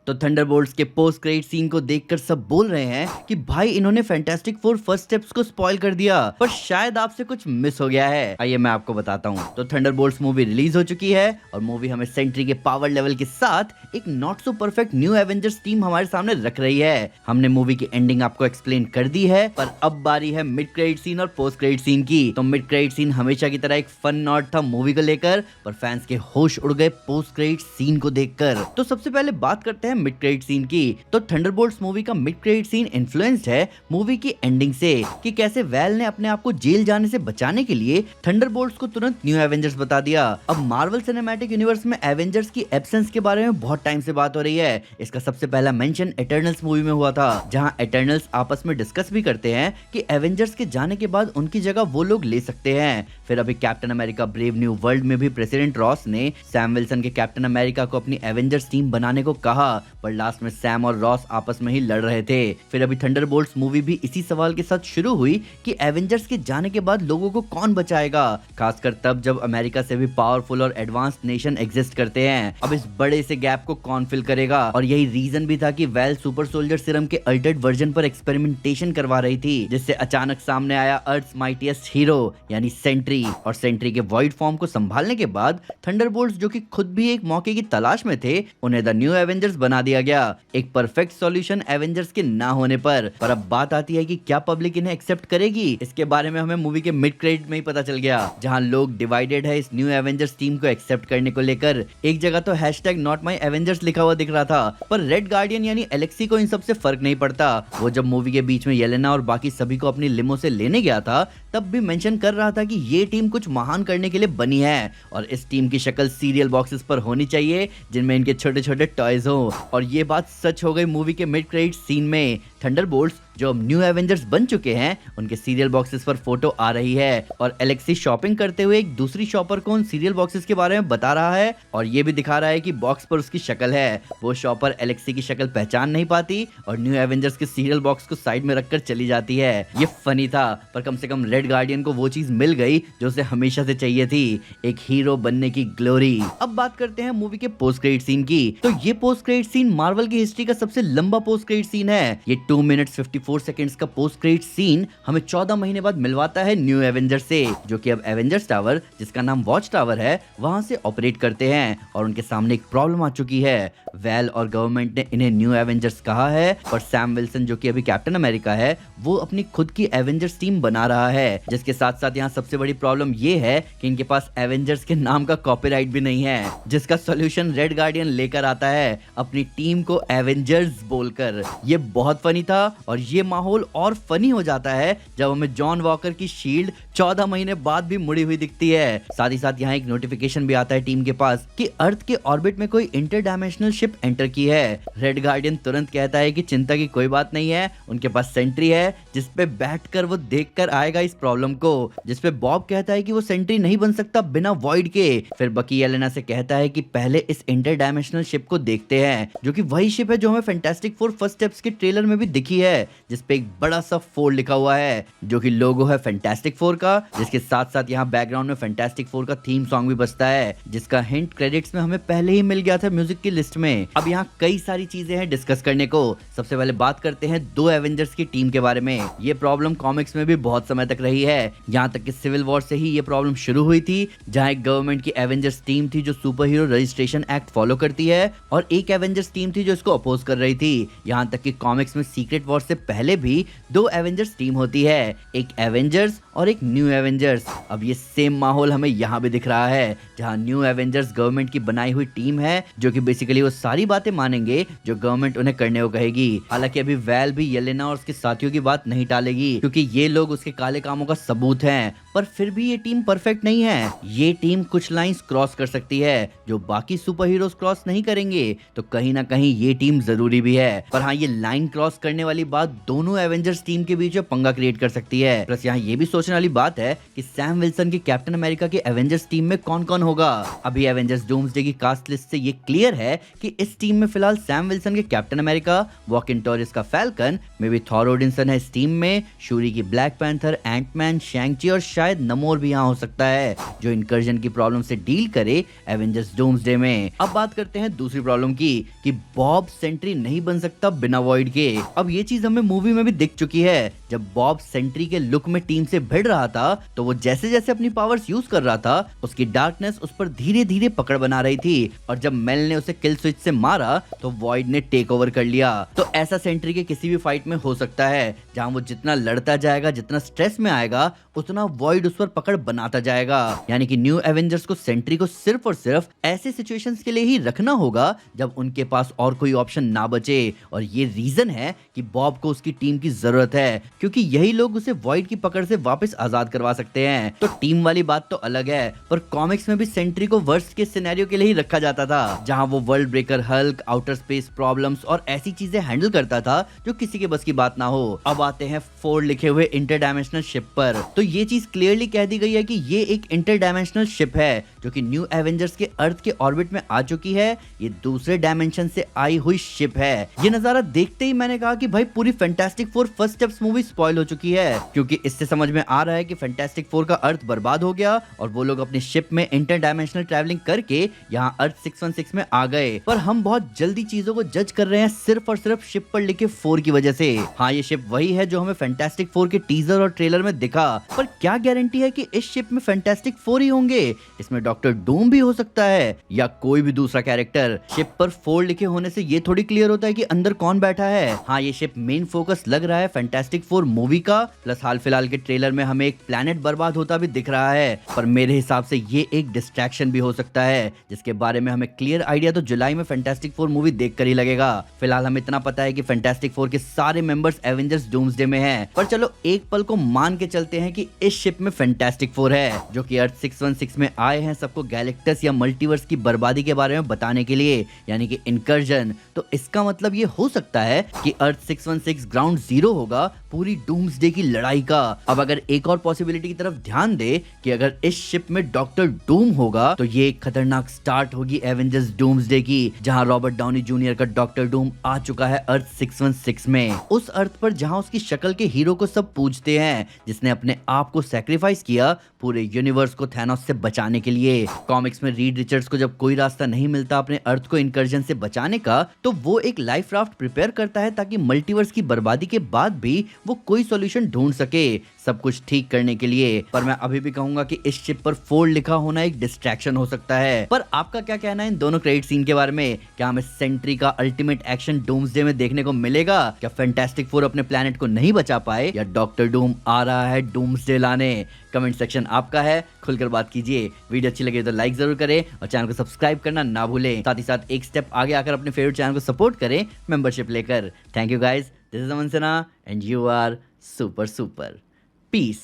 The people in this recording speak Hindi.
तो थंडरबोल्ट्स के पोस्ट क्रेडिट सीन को देखकर सब बोल रहे हैं कि भाई इन्होंने फैंटास्टिक फोर फर्स्ट स्टेप्स को स्पॉइल कर दिया, पर शायद आपसे कुछ मिस हो गया है। आइए मैं आपको बताता हूँ। तो थंडरबोल्ट्स मूवी रिलीज हो चुकी है और मूवी हमें सेंट्री के पावर लेवल के साथ एक not so perfect new Avengers team हमारे सामने रख रही है। हमने मूवी की एंडिंग आपको एक्सप्लेन कर दी है, पर अब बारी है मिड क्रेडिट सीन और पोस्ट क्रेडिट सीन की। तो मिड क्रेडिट सीन हमेशा की तरह एक फन नॉट था मूवी को लेकर, पर फैंस के होश उड़ गए पोस्ट क्रेडिट सीन को देखकर। तो सबसे पहले बात करते हैं मिड क्रेडिट सीन की। तो थंडरबोल्ट्स मूवी का मिड क्रेडिट सीन इन्फ्लुएंस्ड है मूवी की एंडिंग से, कि कैसे वेल ने अपने आप को जेल जाने से बचाने के लिए थंडरबोल्ट्स को तुरंत न्यू एवेंजर्स बता दिया। अब मार्वल सिनेमैटिक यूनिवर्स में एवेंजर्स की एब्सेंस के बारे में बहुत टाइम से बात हो रही है। इसका सबसे पहला मेंशन एटर्नल्स मूवी में हुआ था, जहां एटर्नल्स आपस में डिस्कस भी करते हैं कि एवेंजर्स के जाने के बाद उनकी जगह वो लोग ले सकते हैं। फिर अभी captain America brave new world में भी प्रेसिडेंट रॉस ने सैम विल्सन के कैप्टन अमेरिका को अपनी एवेंजर्स टीम बनाने को कहा, पर लास्ट में सैम और रॉस आपस में ही लड़ रहे थे। फिर अभी थंडरबोल्ट्स मूवी भी इसी सवाल के साथ शुरू हुई कि एवेंजर्स के जाने के बाद लोगों को कौन बचाएगा, खासकर तब जब अमेरिका से भी पावरफुल और एडवांस्ड नेशन एग्जिस्ट करते हैं। अब इस बड़े से गैप को कौन फिल करेगा, और यही रीजन भी था कि वेल सुपर सोल्जर सीरम के अल्टर्ड वर्जन पर एक्सपेरिमेंटेशन करवा रही थी, जिससे अचानक सामने आया अर्थ्स माइटीएस्ट हीरो यानी सेंट्री। और सेंट्री के वॉइड फॉर्म को संभालने के बाद थंडरबोल्ट्स, जो कि खुद भी एक मौके की तलाश में थे, उन्हें द न्यू एवेंजर्स बना दिया गया, एक परफेक्ट सॉल्यूशन एवेंजर्स के ना होने पर। अब बात आती है कि क्या पब्लिक इन्हें एक्सेप्ट करेगी। इसके बारे में हमें मूवी के मिड क्रेडिट में ही पता चल गया, जहां लोग डिवाइडेड है इस न्यू एवेंजर्स टीम को एक्सेप्ट करने को लेकर। एक जगह तो #NotMyAvengers लिखा हुआ दिख रहा था, पर रेड गार्डियन यानी एलेक्सी को इन सब से फर्क नहीं पड़ता। वो जब मूवी के बीच में येलेना और बाकी सभी को अपनी लिमो से लेने गया था, तब भी मेंशन कर रहा था कि ये टीम कुछ महान करने के लिए बनी है, और इस टीम की शक्ल सीरियल बॉक्सेस पर होनी चाहिए जिनमें इनके छोटे छोटे टॉयज हो। और ये बात सच हो गई मूवी के मिड क्रेडिट सीन में। थंडरबोल्ट्स, जो अब न्यू एवेंजर्स बन चुके हैं, उनके सीरियल बॉक्सेस पर फोटो आ रही है, और एलेक्सी शॉपिंग करते हुए एक दूसरी शॉपर को उन सीरियल बॉक्सेस के बारे में बता रहा है, और ये भी दिखा रहा है कि बॉक्स पर उसकी शक्ल है। वो शॉपर एलेक्सी की शक्ल पहचान नहीं पाती और न्यू एवेंजर्स के सीरियल बॉक्स को साइड में रखकर चली जाती है। ये फनी था, पर कम से कम रेड गार्डियन को वो चीज मिल गई जो उसे हमेशा से चाहिए थी, एक हीरो बनने की ग्लोरी। अब बात करते हैं मूवी के पोस्ट क्रेडिट सीन की। तो ये पोस्ट क्रेडिट सीन मार्वल की हिस्ट्री का सबसे लंबा पोस्ट क्रेडिट सीन है। ये 2 मिनट्स 54 सेकंड्स का पोस्ट क्रेडिट सीन हमें 14 महीने बाद मिलवाता है न्यू एवेंजर्स से, जो कि अब एवेंजर्स टावर, जिसका नाम वॉच टावर है, वहां से ऑपरेट करते हैं। और उनके सामने एक प्रॉब्लम आ चुकी है। वेल और गवर्नमेंट ने इन्हें न्यू एवेंजर्स कहा है, पर सैम विल्सन, जो कि अभी कैप्टन अमेरिका है, वो अपनी खुद की एवेंजर्स टीम बना रहा है। जिसके साथ साथ यहाँ सबसे बड़ी प्रॉब्लम ये है कि इनके पास एवेंजर्स के नाम का कॉपीराइट भी नहीं है, जिसका सोल्यूशन रेड गार्डियन लेकर आता है अपनी टीम को एवेंजर्स बोलकर। ये बहुत फनी था, और ये माहौल और फनी हो जाता है जब हमें जॉन वॉकर की शील्ड 14 महीने बाद भी मुड़ी हुई दिखती है। साथ ही साथ यहाँ एक नोटिफिकेशन भी आता है टीम के पास कि अर्थ के ऑर्बिट में कोई इंटरडायमेंशनल शिप एंटर की है। रेड गार्डियन तुरंत कहता है कि चिंता की कोई बात नहीं है, उनके पास सेंट्री है जिसपे बैठकर वो देखकर आएगा इस प्रॉब्लम को। जिसपे बॉब कहता है कि वो सेंट्री नहीं बन सकता बिना वॉइड के। फिर बकी येलेना से कहता है कि पहले इस इंटरडायमेंशनल शिप को देखते हैं, जो कि वही शिप है जो हमें फैंटास्टिक फोर फर्स्ट स्टेप्स के ट्रेलर में भी दिखी है, जिसपे एक बड़ा सा 4 लिखा हुआ है, जो कि लोगो है फैंटास्टिक फोर का। जिसके साथ साथ यहाँ बैकग्राउंड में फैंटास्टिक फोर का थीम सॉन्ग भी बजता है, जिसका हिंट क्रेडिट्स में हमें पहले ही मिल गया था म्यूजिक की लिस्ट में। अब यहाँ कई सारी चीजें हैं डिस्कस करने को। सबसे पहले बात करते हैं 2 एवेंजर्स की टीम के बारे में। ये प्रॉब्लम कॉमिक्स में भी बहुत समय तक रही है, यहाँ तक कि सिविल वॉर से ही ये प्रॉब्लम शुरू हुई थी, जहाँ एक गवर्नमेंट की एवेंजर्स टीम थी जो super hero registration act follow करती है, और एक एवेंजर्स टीम थी जो इसको अपोज कर रही थी। यहाँ तक कि कॉमिक्स में सीक्रेट वॉर से पहले भी 2 एवेंजर्स टीम होती है, एक एवेंजर्स और एक न्यू एवेंजर्स। अब ये सेम माहौल हमें यहाँ भी दिख रहा है, जहाँ न्यू एवेंजर्स गवर्नमेंट की बनाई हुई टीम है, जो कि बेसिकली वो सारी बातें मानेंगे जो गवर्नमेंट उन्हें करने को कहेगी। हालांकि अभी वेल भी येलेना और उसके साथियों की बात नहीं टालेगी, क्योंकि ये लोग उसके काले कामों का सबूत हैं। पर फिर भी ये टीम परफेक्ट नहीं है। ये टीम कुछ लाइंस क्रॉस कर सकती है जो बाकी सुपर हीरोज क्रॉस नहीं करेंगे, तो कहीं ना कहीं ये टीम जरूरी भी है। पर हाँ, ये लाइन क्रॉस करने वाली बात दोनों एवेंजर्स टीम के बीच में पंगा क्रिएट कर सकती है। प्लस यहाँ ये भी सोचने वाली बात है कि सैम विल्सन की कैप्टन अमेरिका की एवेंजर्स टीम में कौन कौन होगा। अभी एवेंजर्स डूम्सडे की कास्ट लिस्ट से ये क्लियर है कि इस टीम में फिलहाल सैम विल्सन के कैप्टन अमेरिका, वॉकिन टॉरिस का फैल्कन, मे बी थॉर ओडिनसन है इस टीम में, शूरी की ब्लैक पैंथर, एंटमैन, शैंग-ची और शायद नमोर भी यहाँ हो सकता है जो इनकर्जन की प्रॉब्लम से डील करे एवेंजर्स डूम्सडे में। अब बात करते हैं दूसरी प्रॉब्लम की कि बॉब सेंट्री नहीं बन सकता बिना वॉइड के। अब ये चीज हमें मूवी में भी दिख चुकी है। जब बॉब सेंट्री के लुक में टीम से भिड़ रहा था तो वो जैसे जैसे अपनी पावर्स यूज कर रहा था उसकी डार्कनेस उस पर धीरे धीरे पकड़ बना रही थी, और जब मेल ने उसे किल स्विच से मारा तो वॉइड ने टेक ओवर कर लिया। तो ऐसा सेंट्री के किसी भी फाइट में हो सकता है जहां वो जितना लड़ता जाएगा, जितना स्ट्रेस में आएगा, उतना वॉइड उस पर पकड़ बनाता जाएगा। यानी कि न्यू एवेंजर्स को सेंट्री को सिर्फ और सिर्फ ऐसे सिचुएशंस के लिए ही रखना होगा जब उनके पास और कोई ऑप्शन ना बचे, और ये रीजन है कि बॉब को उसकी टीम की जरूरत है, क्योंकि यही लोग उसे वॉइड की पकड़ से वापस आजाद करवा सकते हैं। तो टीम वाली बात तो अलग है, पर कॉमिक्स में भी सेंट्री को वर्स्ट के सिनेरियो के लिए ही रखा जाता था, जहां वो world breaker, Hulk, outer space problems और ऐसी चीजें हैंडल करता था जो किसी के बस की बात ना हो। अब आते हैं फोर्ड लिखे हुए इंटरडायमेंशनल शिप पर। तो ये चीज क्लियरली कह दी गई है कि ये एक इंटरडायमेंशनल शिप है जो कि न्यू एवेंजर्स के अर्थ के ऑर्बिट में आ चुकी है। ये दूसरे डायमेंशन से आई हुई शिप है। ये नजारा देखते ही मैंने कहा कि भाई पूरी fantastic four first steps movie spoil हो चुकी है, क्योंकि इससे समझ में आ रहा है कि फैंटास्टिक फोर का अर्थ बर्बाद हो गया और वो लोग अपनी शिप में इंटरडायमेंशनल ट्रैवलिंग करके यहाँ अर्थ 616 में आ गए। पर हम बहुत जल्दी चीजों को जज कर रहे हैं सिर्फ और सिर्फ शिप पर लिखे 4 की वजह से। हाँ, ये शिप वही है जो हमें फैंटास्टिक 4 के टीजर और ट्रेलर में दिखा, पर क्या गारंटी है कि इस शिप में फैंटास्टिक 4 ही होंगे? इसमें डॉक्टर डूम भी हो सकता है या कोई भी दूसरा कैरेक्टर। शिप पर 4 लिखे होने से ये थोड़ी क्लियर होता है कि अंदर कौन बैठा है। हाँ, ये शिप मेन फोकस लग रहा है फैंटास्टिक 4 मूवी का, प्लस हाल फिलहाल के ट्रेलर में हमें एक प्लेनेट बर्बाद होता भी दिख रहा है। पर मेरे हिसाब से ये एक डिस्ट्रैक्शन भी हो सकता है, जिसके बारे में हमें क्लियर आइडिया तो जुलाई में फैंटास्टिक 4 मूवी देखकर ही लगेगा। फिलहाल हमें इतना पता है कि फैंटास्टिक 4 के सारे मेंबर्स एवेंजर्स डूम्सडे में हैं। पर चलो एक पल को मान के चलते हैं कि इस शिप में फैंटास्टिक 4 है जो कि अर्थ 616 में आए हैं सबको गैलेक्टस या मल्टीवर्स की बर्बादी के बारे में बताने के लिए, यानी कि इनकर्जन। तो इसका मतलब ये हो सकता है कि अर्थ 616 ग्राउंड जीरो होगा पूरी डूम्सडे की लड़ाई का। अब अगर एक और पॉसिबिलिटी की तरफ ध्यान दे कि अगर इस शिप में डॉक्टर डूम होगा तो ये एक खतरनाक स्टार्ट होगी एवेंजर्स डूम्सडे की, जहां रॉबर्ट डाउनी जूनियर का डॉक्टर डूम आ चुका है अर्थ 616 में, उस अर्थ पर जहां उसकी शक्ल के हीरो को सब पूछते हैं, जिसने अपने आप को सैक्रिफाइस किया पूरे यूनिवर्स को थैनोस से बचाने के लिए। कॉमिक्स में रीड रिचर्ड्स को जब कोई रास्ता नहीं मिलता अपने अर्थ को इनकर्जन से बचाने का, तो वो एक लाइफ राफ्ट प्रिपेयर करता है ताकि मल्टीवर्स की बर्बादी के बाद भी वो कोई सॉल्यूशन ढूंढ सके सब कुछ ठीक करने के लिए। पर मैं अभी भी कहूंगा कि इस शिप पर फोर्ड लिखा होना एक डिस्ट्रैक्शन हो सकता है। पर आपका क्या कहना है इन दोनों क्रेडिट सीन के बारे में? क्या हमें सेंट्री का अल्टीमेट एक्शन डूम्सडे में देखने को मिलेगा? क्या फैंटास्टिक फोर अपने प्लेनेट को नहीं बचा पाए, या डॉक्टर डूम आ रहा है डूम्सडे लाने? कमेंट सेक्शन आपका है, खुलकर बात कीजिए। वीडियो अच्छी लगे तो लाइक जरूर करें और चैनल को सब्सक्राइब करना ना भूलें। साथ ही साथ एक स्टेप आगे आकर अपने फेवरेट चैनल को सपोर्ट करें मेंबरशिप लेकर। Thank you guys, this is Aman Sinha and you are super super. Piece.